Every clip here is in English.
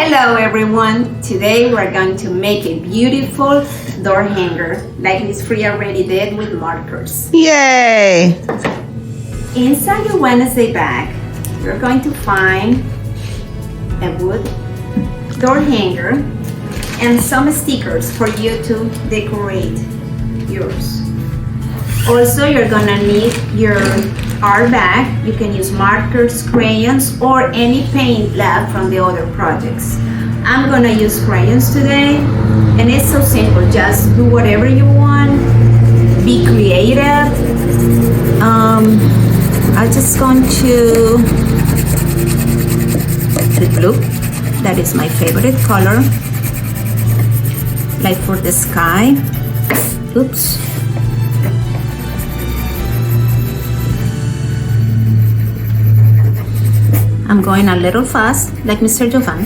Hello everyone! Today we're going to make a beautiful door hanger like Miss Free already did with markers. Yay! Inside your Wednesday bag, you're going to find a wood door hanger and some stickers for you to decorate yours. Also, you're gonna need your art bag. You can use markers, crayons, or any paint left from the other projects. I'm gonna use crayons today, and it's so simple. Just do whatever you want. Be creative. I'm just going to the blue. That is my favorite color. Like for the sky. Oops. I'm going a little fast, like Mr. Jovan.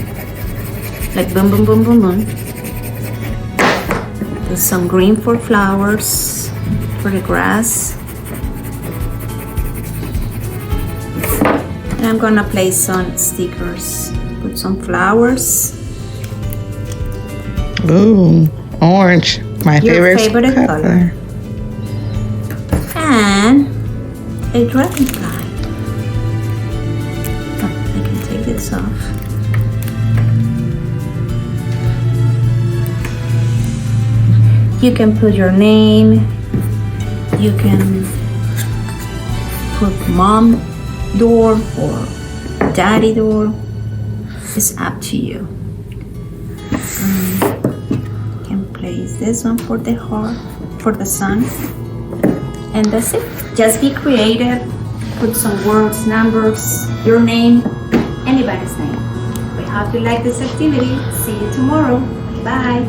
Like boom, boom, boom, boom, boom. There's some green for flowers, for the grass. And I'm gonna place some stickers. Put some flowers. Ooh, orange, my Your favorite color. And a dragonfly. This off. You can put your name, you can put mom door or daddy door. It's up to you. You can place this one for the heart, for the sun, and that's it. Just be creative. Put some words, numbers, your name, anybody's name. We hope you like this activity. See you tomorrow. Bye.